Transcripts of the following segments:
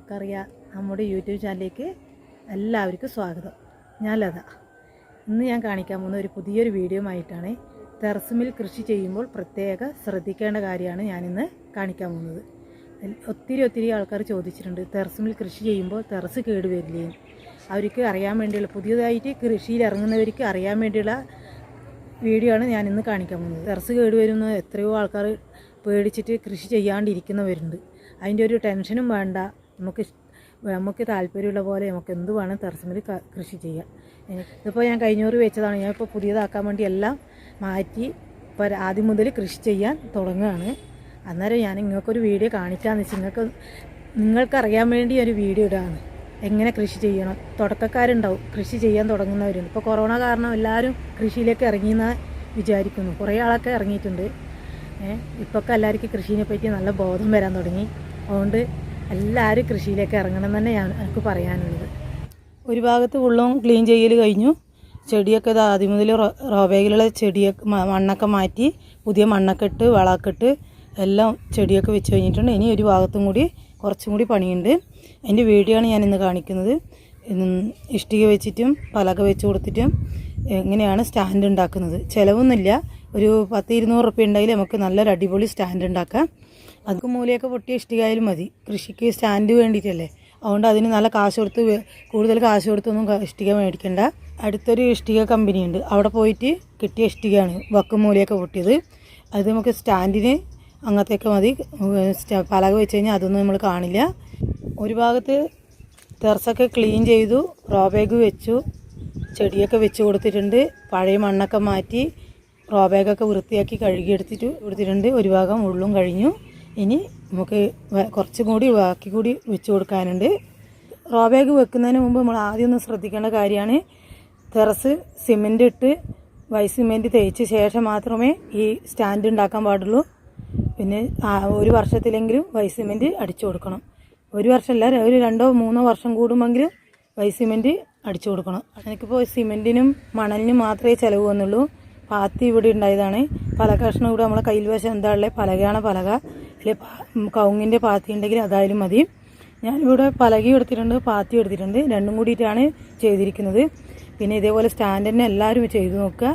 നമുക്കറിയാം നമ്മുടെ യൂട്യൂബ് ചാനലിലേക്ക് എല്ലാവർക്കും സ്വാഗതം. ഞാൻ ലത. ഇന്ന് ഞാൻ കാണിക്കാൻ പോകുന്ന ഒരു പുതിയൊരു വീഡിയോ ആയിട്ടാണ്. ടെറസിൽ കൃഷി ചെയ്യുമ്പോൾ പ്രത്യേക ശ്രദ്ധിക്കേണ്ട കാര്യമാണ് ഞാനിന്ന് കാണിക്കാൻ പോകുന്നത്. ഒത്തിരി ആൾക്കാർ ചോദിച്ചിട്ടുണ്ട്, ടെറസിൽ കൃഷി ചെയ്യുമ്പോൾ ടെറസ് കേടുവരില്ലേ? അവർക്ക് അറിയാൻ വേണ്ടിയുള്ള, പുതിയതായിട്ട് കൃഷിയിൽ ഇറങ്ങുന്നവർക്ക് അറിയാൻ വേണ്ടിയുള്ള വീഡിയോ ആണ് ഞാനിന്ന് കാണിക്കാൻ പോകുന്നത്. ടെറസ് കേടുവരുന്ന എത്രയോ ആൾക്കാർ പേടിച്ചിട്ട് കൃഷി ചെയ്യാണ്ടിരിക്കുന്നവരുണ്ട്. അതിൻ്റെ ഒരു ടെൻഷനും വേണ്ട. നമുക്ക് താല്പര്യമുള്ള പോലെ നമുക്ക് എന്ത് വേണം ടെറസിൽ കൃഷി ചെയ്യാം. ഇതിപ്പോൾ ഞാൻ കഴിഞ്ഞൂറ് വെച്ചതാണ്. ഞാനിപ്പോൾ പുതിയതാക്കാൻ വേണ്ടി എല്ലാം മാറ്റി ഇപ്പോൾ ആദ്യം മുതൽ കൃഷി ചെയ്യാൻ തുടങ്ങുകയാണ്. അന്നേരം ഞാൻ നിങ്ങൾക്കൊരു വീഡിയോ കാണിക്കാമെന്ന് വെച്ചാൽ നിങ്ങൾക്കറിയാൻ വേണ്ടി ഒരു വീഡിയോ ഇടാണ്. എങ്ങനെ കൃഷി ചെയ്യണം. തുടക്കക്കാരുണ്ടാവും, കൃഷി ചെയ്യാൻ തുടങ്ങുന്നവരുണ്ട്. ഇപ്പോൾ കൊറോണ കാരണം എല്ലാവരും കൃഷിയിലേക്ക് ഇറങ്ങിയെന്ന് വിചാരിക്കുന്നു. കുറേ ആളൊക്കെ ഇറങ്ങിയിട്ടുണ്ട്. ഇപ്പൊക്കെ എല്ലാവർക്കും കൃഷിയെ പറ്റി നല്ല ബോധം വരാൻ തുടങ്ങി. അതുകൊണ്ട് എല്ലാവരും കൃഷിയിലേക്ക് ഇറങ്ങണം തന്നെ എനിക്ക് പറയാനുള്ളത്. ഒരു ഭാഗത്ത് ഫുള്ളും ക്ലീൻ ചെയ്യൽ കഴിഞ്ഞു. ചെടിയൊക്കെ ആദ്യം മുതൽ റോബേഗിലുള്ള ചെടിയൊക്കെ മണ്ണൊക്കെ മാറ്റി പുതിയ മണ്ണൊക്കെ ഇട്ട് വളമൊക്കെ ഇട്ട് എല്ലാം ചെടിയൊക്കെ വെച്ച് കഴിഞ്ഞിട്ടുണ്ട്. ഇനി ഒരു ഭാഗത്തും കൂടി കുറച്ചും കൂടി പണിയുണ്ട്. അതിൻ്റെ വീഡിയോ ആണ് ഞാനിന്ന് കാണിക്കുന്നത്. ഇഷ്ടിക വെച്ചിട്ടും പലക വെച്ച് കൊടുത്തിട്ടും എങ്ങനെയാണ് സ്റ്റാൻഡ് ഉണ്ടാക്കുന്നത്. ചിലവൊന്നുമില്ല. ഒരു 10-200 റുപ്യ ഉണ്ടെങ്കിൽ നമുക്ക് നല്ലൊരു അടിപൊളി സ്റ്റാൻഡ് ഉണ്ടാക്കാം. അതൊക്കെ മൂലയൊക്കെ പൊട്ടിയ ഇഷ്ടികയായാലും മതി. കൃഷിക്ക് സ്റ്റാൻഡ് വേണ്ടിയിട്ടല്ലേ. അതുകൊണ്ട് അതിന് നല്ല കാശ് കൊടുത്ത്, കൂടുതൽ കാശ് കൊടുത്തൊന്നും ഇഷ്ടിക മേടിക്കണ്ട. അടുത്തൊരു ഇഷ്ടിക കമ്പനിയുണ്ട്, അവിടെ പോയിട്ട് കിട്ടിയ ഇഷ്ടികയാണ് വക്കും മൂലയൊക്കെ പൊട്ടിയത്. അത് നമുക്ക് സ്റ്റാൻഡിന് അങ്ങനത്തെയൊക്കെ മതി. പലക വെച്ച് കഴിഞ്ഞാൽ അതൊന്നും നമ്മൾ കാണില്ല. ഒരു ഭാഗത്ത് ടെറസൊക്കെ ക്ലീൻ ചെയ്തു, റോബേഗ് വെച്ചു, ചെടിയൊക്കെ വെച്ച് കൊടുത്തിട്ടുണ്ട്. പഴയ മണ്ണൊക്കെ മാറ്റി റോബേഗൊക്കെ വൃത്തിയാക്കി കഴുകിയെടുത്തിട്ട് കൊടുത്തിട്ടുണ്ട്. ഒരു ഭാഗം ഉള്ളും കഴിഞ്ഞു. ഇനി നമുക്ക് കുറച്ചും കൂടി ബാക്കി കൂടി വെച്ച് കൊടുക്കാനുണ്ട്. റോബേഗ് വെക്കുന്നതിന് മുമ്പ് നമ്മൾ ആദ്യം ഒന്ന് ശ്രദ്ധിക്കേണ്ട കാര്യമാണ്, ടെറസ് സിമെൻറ്റ് ഇട്ട് വൈറ്റ് സിമെൻറ്റ് തേച്ച ശേഷം മാത്രമേ ഈ സ്റ്റാൻഡ് ഉണ്ടാക്കാൻ പാടുള്ളൂ. പിന്നെ ഒരു വർഷത്തിലെങ്കിലും വൈറ്റ് സിമെൻറ്റ് അടിച്ചു കൊടുക്കണം. ഒരു വർഷമല്ല, ഒരു 2-3 വർഷം കൂടുമെങ്കിലും വൈറ്റ് സിമെൻറ്റ് അടിച്ചു കൊടുക്കണം. എനിക്കിപ്പോൾ സിമെൻറ്റിനും മണലിനും മാത്രമേ ചിലവ് വന്നുള്ളൂ. പാത്തി ഇവിടെ ഉണ്ടായതാണ്. പല കഷ്ണം ഇവിടെ നമ്മളെ കയ്യിൽ വശം എന്താ ഉള്ളത്, പലകയാണ് പലക. അല്ലെ കവുങ്ങിൻ്റെ പാത്തി ഉണ്ടെങ്കിൽ അതായാലും മതി. ഞാനിവിടെ പലക എടുത്തിട്ടുണ്ട്, പാത്തി എടുത്തിട്ടുണ്ട്. രണ്ടും കൂടിയിട്ടാണ് ചെയ്തിരിക്കുന്നത്. പിന്നെ ഇതേപോലെ സ്റ്റാൻഡ് തന്നെ എല്ലാവരും ചെയ്ത് നോക്കുക.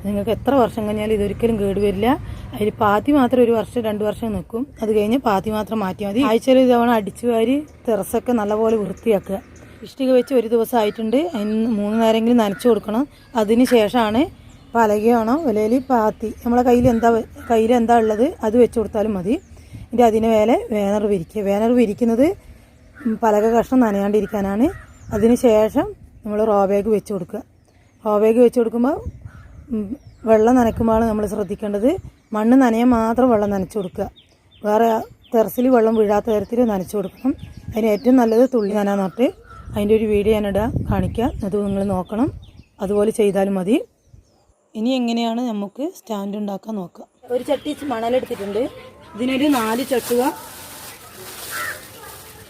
നിങ്ങൾക്ക് എത്ര വർഷം കഴിഞ്ഞാലും ഇതൊരിക്കലും കേടുവരില്ല. അതിൽ പാത്തി മാത്രം 1 വർഷം 2 വർഷം നിൽക്കും. അത് കഴിഞ്ഞ് പാത്തി മാത്രം മാറ്റിയാൽ മതി. ആഴ്ചയിൽ തവണ അടിച്ചു വാരി ടെറസൊക്കെ നല്ലപോലെ വൃത്തിയാക്കുക. ഇഷ്ടിക വെച്ച് 1 ദിവസം ആയിട്ടുണ്ട്. അതിന് 3 നേരമെങ്കിലും നനച്ചു കൊടുക്കണം. അതിന് ശേഷമാണ് പലകയാണോ അല്ലെങ്കിൽ പാത്തി നമ്മളെ കയ്യിലെന്താ ഉള്ളത് അത് വെച്ച് കൊടുത്താലും മതി. എന്നിട്ട് അതിന് മേലെ വേനർ വിരിക്കുക. വേനർ വിരിക്കുന്നത് പലക കഷ്ണം നനയാണ്ടിരിക്കാനാണ്. അതിന് ശേഷം നമ്മൾ റോബേഗ് വെച്ച് കൊടുക്കുക. റോബേഗ് വെച്ച് കൊടുക്കുമ്പോൾ വെള്ളം നനയ്ക്കുമ്പോഴാണ് നമ്മൾ ശ്രദ്ധിക്കേണ്ടത്. മണ്ണ് നനയാൻ മാത്രം വെള്ളം നനച്ചു കൊടുക്കുക. വേറെ ടെറസിൽ വെള്ളം വീഴാത്ത തരത്തിൽ നനച്ചു കൊടുക്കണം. അതിന് ഏറ്റവും നല്ലത് തുള്ളി നന നട്ട് അതിൻ്റെ ഒരു വീഡിയോ ഞാനിടാം, കാണിക്കുക. അത് നിങ്ങൾ നോക്കണം. അതുപോലെ ചെയ്താലും മതി. ഇനി എങ്ങനെയാണ് നമുക്ക് സ്റ്റാൻഡ് ഉണ്ടാക്കാൻ നോക്കാം. ഒരു ചട്ടി മണലെടുത്തിട്ടുണ്ട്. ഇതിനൊരു 4 ചട്ടുക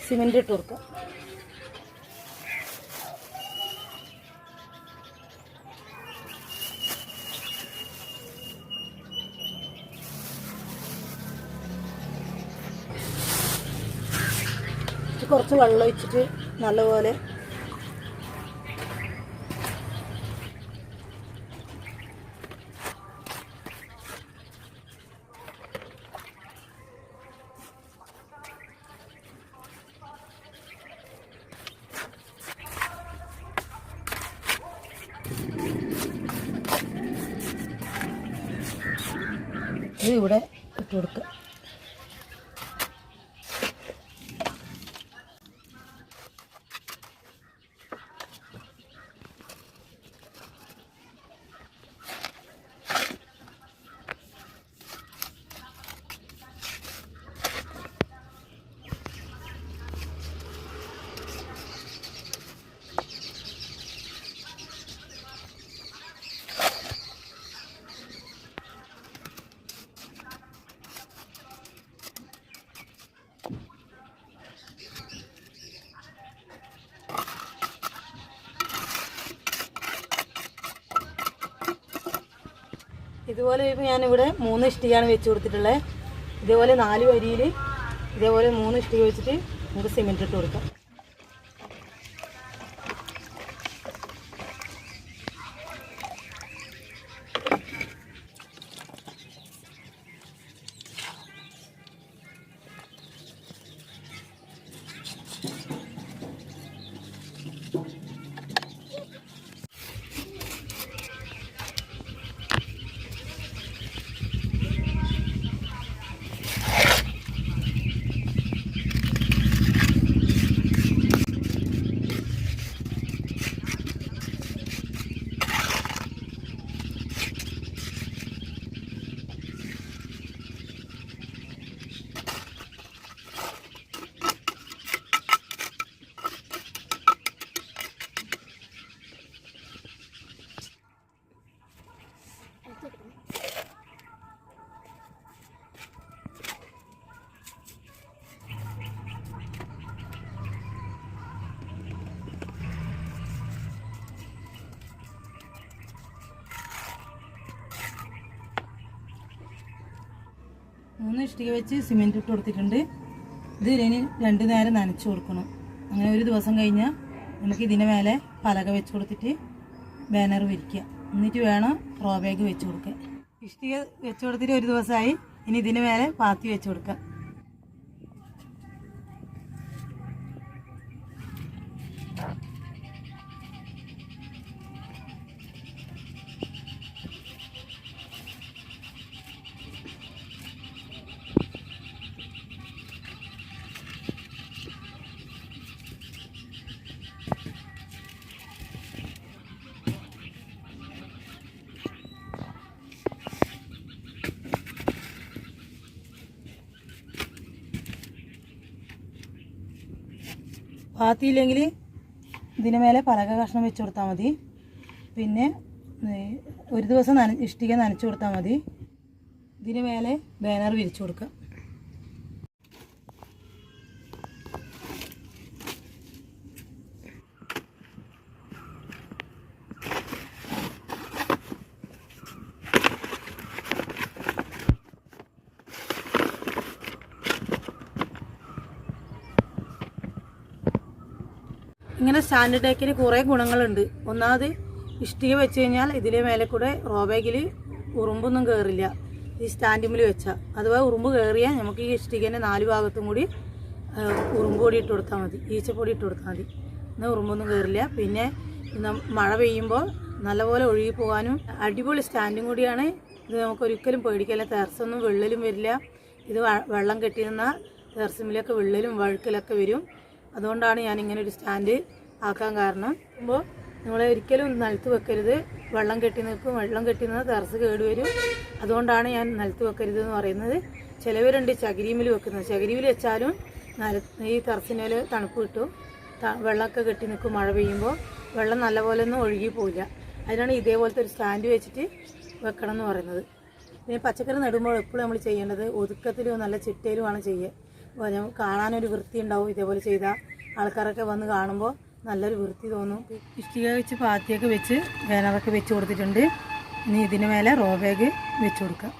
സിമെൻറ്റ് ഇട്ട് കൊടുക്കാം. കുറച്ച് വെള്ളം ഒഴിച്ചിട്ട് നല്ലപോലെ ഇവിടെ ഇട്ട് കൊടുക്കുക. ഇതുപോലെ ഇപ്പോൾ ഞാനിവിടെ 3 ഇഷ്ടികയാണ് വെച്ച് കൊടുത്തിട്ടുള്ളത്. ഇതേപോലെ 4 വരിയിൽ ഇതേപോലെ 3 ഇഷ്ടിക വെച്ചിട്ട് നമുക്ക് സിമെൻറ്റ് ഇട്ട് കൊടുക്കാം. മൂന്ന് ഇഷ്ടിക വെച്ച് സിമെൻറ്റ് ഇട്ട് കൊടുത്തിട്ടുണ്ട്. ഇത് ഇനി 2 നേരം നനച്ച് കൊടുക്കണം. അങ്ങനെ ഒരു ദിവസം കഴിഞ്ഞാൽ നമുക്ക് ഇതിന് മേലെ പലക വെച്ച് കൊടുത്തിട്ട് ബാനർ വിരിക്കുക. എന്നിട്ട് വേണം റോ ബാഗ് വെച്ച് കൊടുക്കാൻ. ഇഷ്ടിക വെച്ച് കൊടുത്തിട്ട് ഒരു ദിവസമായി. ഇനി ഇതിന് മേലെ പാത്തി വെച്ച് കൊടുക്കാം. പാത്തിയില്ലെങ്കിൽ ഇതിന് മേലെ പലക കഷ്ണം വെച്ച് കൊടുത്താൽ മതി. പിന്നെ ഒരു ദിവസം ഇഷ്ടിക നനച്ച് കൊടുത്താൽ മതി. ഇതിന് മേലെ ബാനർ വിരിച്ചു കൊടുക്കുക. ഇങ്ങനെ സ്റ്റാൻഡ് ഡെക്കിന് കുറേ ഗുണങ്ങളുണ്ട്. ഒന്നാമത് ഇഷ്ടിക വെച്ച് കഴിഞ്ഞാൽ ഇതിലെ മേലെ കൂടെ റോ ബാഗിൽ ഉറുമ്പൊന്നും കയറില്ല. ഈ സ്റ്റാൻഡിൽ വെച്ചാൽ അഥവാ ഉറുമ്പ് കയറിയാൽ നമുക്ക് ഈ ഇഷ്ടികേൻ്റെ 4 ഭാഗത്തും കൂടി ഉറുമ്പ് പൊടി ഇട്ട് കൊടുത്താൽ മതി, ഈച്ചപ്പൊടി ഇട്ട് കൊടുത്താൽ മതി. എന്നാൽ ഉറുമ്പൊന്നും കയറില്ല. പിന്നെ മഴ പെയ്യുമ്പോൾ നല്ലപോലെ ഒഴുകി പോകാനും അടിപൊളി സ്റ്റാൻഡും കൂടിയാണ്. ഇത് നമുക്കൊരിക്കലും പേടിക്കില്ല. ടെറസൊന്നും വിള്ളലും വരില്ല. ഇത് വെള്ളം കെട്ടി നിന്നാൽ ടെറസിമിലൊക്കെ വിള്ളലും വഴുക്കലൊക്കെ വരും. അതുകൊണ്ടാണ് ഞാൻ ഇങ്ങനെ ഒരു സ്റ്റാൻഡ് ആക്കാൻ കാരണം. അപ്പോൾ നിങ്ങൾ ഒരിക്കലും നിലത്ത് വെക്കരുത്. വെള്ളം കെട്ടി നിൽക്കും. വെള്ളം കെട്ടി നിന്നാൽ ടെറസ് കേടുവരും. അതുകൊണ്ടാണ് ഞാൻ നിലത്ത് വെക്കരുത് എന്ന് പറയുന്നത്. ചിലവരുണ്ട് ചകിരിമിൽ വെക്കുന്നത്. ചകിരിമിൽ വെച്ചാലും ഈ ടെറസിന് തണുപ്പ് കിട്ടും. വെള്ളമൊക്കെ കെട്ടി നിൽക്കും. മഴ പെയ്യുമ്പോൾ വെള്ളം നല്ലപോലെ ഒന്നും ഒഴുകി പോവില്ല. അതിനാണ് ഇതേപോലത്തെ ഒരു സ്റ്റാൻഡ് വെച്ചിട്ട് വെക്കണം എന്ന് പറയുന്നത്. പിന്നെ പച്ചക്കറി നടുമ്പോൾ എപ്പോഴും നമ്മൾ ചെയ്യേണ്ടത് ഒതുക്കത്തിലും നല്ല ചിട്ടയിലുമാണ് ചെയ്യുക. കാണാനൊരു വൃത്തി ഉണ്ടാവും. ഇതേപോലെ ചെയ്താൽ ആൾക്കാരൊക്കെ വന്ന് കാണുമ്പോൾ നല്ലൊരു വൃത്തി തോന്നും. ഇഷ്ടിക വെച്ച് പാത്തിയൊക്കെ വെച്ച് ബാനറൊക്കെ വെച്ച് കൊടുത്തിട്ടുണ്ട്. ഇനി ഇതിന് മേലെ റോ ബാഗ് വെച്ച് കൊടുക്കാം.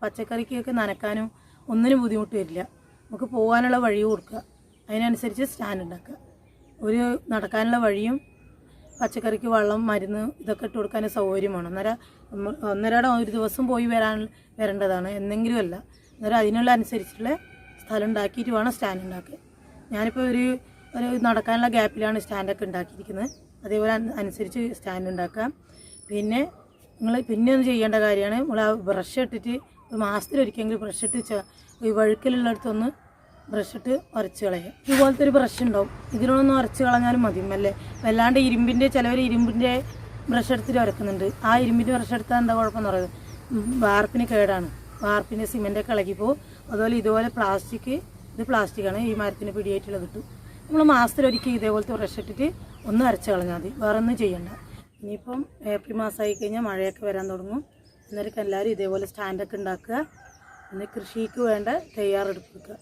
പച്ചക്കറിക്കൊക്കെ നനക്കാനും ഒന്നിനും ബുദ്ധിമുട്ട് വരില്ല. നമുക്ക് പോകാനുള്ള വഴി കൊടുക്കുക, അതിനനുസരിച്ച് സ്റ്റാൻഡ് ഉണ്ടാക്കുക. ഒരു നടക്കാനുള്ള വഴിയും പച്ചക്കറിക്ക് വെള്ളം മരുന്ന് ഇതൊക്കെ ഇട്ട് കൊടുക്കാൻ സൗകര്യമാണ്. ഒന്നരാടം ഒരു ദിവസം പോയി വരേണ്ടതാണ്, എന്തെങ്കിലും അല്ല. അന്നേരം അതിനുള്ള അനുസരിച്ചുള്ള സ്ഥലം ഉണ്ടാക്കിയിട്ട് വേണം സ്റ്റാൻഡ് ഉണ്ടാക്കുക. ഞാനിപ്പോൾ ഒരു നടക്കാനുള്ള ഗ്യാപ്പിലാണ് സ്റ്റാൻഡൊക്കെ ഉണ്ടാക്കിയിരിക്കുന്നത്. അതേപോലെ അനുസരിച്ച് സ്റ്റാൻഡ് ഉണ്ടാക്കാം. പിന്നെ പിന്നെ ഒന്ന് ചെയ്യേണ്ട കാര്യമാണ്, നമ്മൾ ആ ബ്രഷ് ഇട്ടിട്ട് മാസത്തിലൊരിക്കലെങ്കിലും ബ്രഷ് ഇട്ട് ഈ വഴുക്കലുള്ളിടത്തൊന്ന് ബ്രഷ് ഇട്ട് ഉരച്ച് കളയുക. ഇതുപോലത്തെ ഒരു ബ്രഷ് ഉണ്ടാവും, ഇതിനൊന്ന് ഉരച്ച് കളഞ്ഞാലും മതിയും അല്ലേ. വല്ലാണ്ട് ചിലവർ ഇരുമ്പിൻ്റെ ബ്രഷ് എടുത്തിട്ട് ഉരക്കുന്നുണ്ട്. ആ ഇരുമ്പിൻ്റെ ബ്രഷ് എടുത്താൽ എന്താ കുഴപ്പമെന്ന് പറയുന്നത്, വാർപ്പിന് കേടാണ്, വാർപ്പിൻ്റെ സിമെൻറ്റൊക്കെ ഇളകിപ്പോവും. അതുപോലെ ഇതുപോലെ ഇത് പ്ലാസ്റ്റിക്കാണ്, ഈ മരത്തിന് പിടിയായിട്ടുള്ള കിട്ടും. നമ്മൾ മാസത്തിലൊരിക്കൽ ഇതേപോലത്തെ ബ്രഷ് ഇട്ടിട്ട് ഒന്ന് അരച്ച് കളഞ്ഞാൽ മതി, വേറെ ഒന്നും ചെയ്യണ്ട. ഇനിയിപ്പം ഏപ്രിൽ മാസമായി കഴിഞ്ഞാൽ മഴയൊക്കെ വരാൻ തുടങ്ങും. അന്നേരം എല്ലാവരും ഇതേപോലെ സ്റ്റാൻഡൊക്കെ ഉണ്ടാക്കുക. പിന്നെ കൃഷിക്ക് വേണ്ട തയ്യാറെടുപ്പ് വെക്കുക,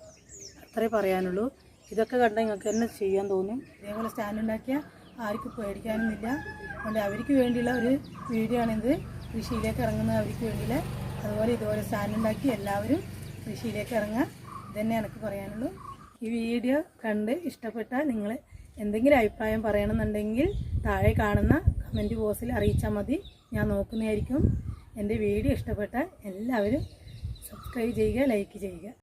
അത്രേ പറയാനുള്ളൂ. ഇതൊക്കെ കണ്ടാൽ നിങ്ങൾക്ക് തന്നെ ചെയ്യാൻ തോന്നും. ഇതേപോലെ സ്റ്റാൻഡ് ഉണ്ടാക്കിയാൽ ആർക്കും പേടിക്കാനൊന്നുമില്ല. അതുകൊണ്ട് അവർക്ക് വേണ്ടിയുള്ള ഒരു വീഡിയോ ആണിത്, കൃഷിയിലേക്ക് ഇറങ്ങുന്ന അവർക്ക് വേണ്ടിയില്ല. അതുപോലെ ഇതുപോലെ സ്റ്റാൻഡ് ഉണ്ടാക്കി എല്ലാവരും കൃഷിയിലേക്ക് ഇറങ്ങുക, ഇതന്നെ എനിക്ക് പറയാനുള്ളൂ. ഈ വീഡിയോ കണ്ട് ഇഷ്ടപ്പെട്ടാൽ നിങ്ങൾ എന്തെങ്കിലും അഭിപ്രായം പറയണമെന്നുണ്ടെങ്കിൽ താഴെ കാണുന്ന കമൻറ്റ് ബോക്സിൽ അറിയിച്ചാൽ മതി, ഞാൻ നോക്കുന്നതായിരിക്കും. എൻ്റെ വീഡിയോ ഇഷ്ടപ്പെട്ടാൽ എല്ലാവരും സബ്സ്ക്രൈബ് ചെയ്യുക, ലൈക്ക് ചെയ്യുക.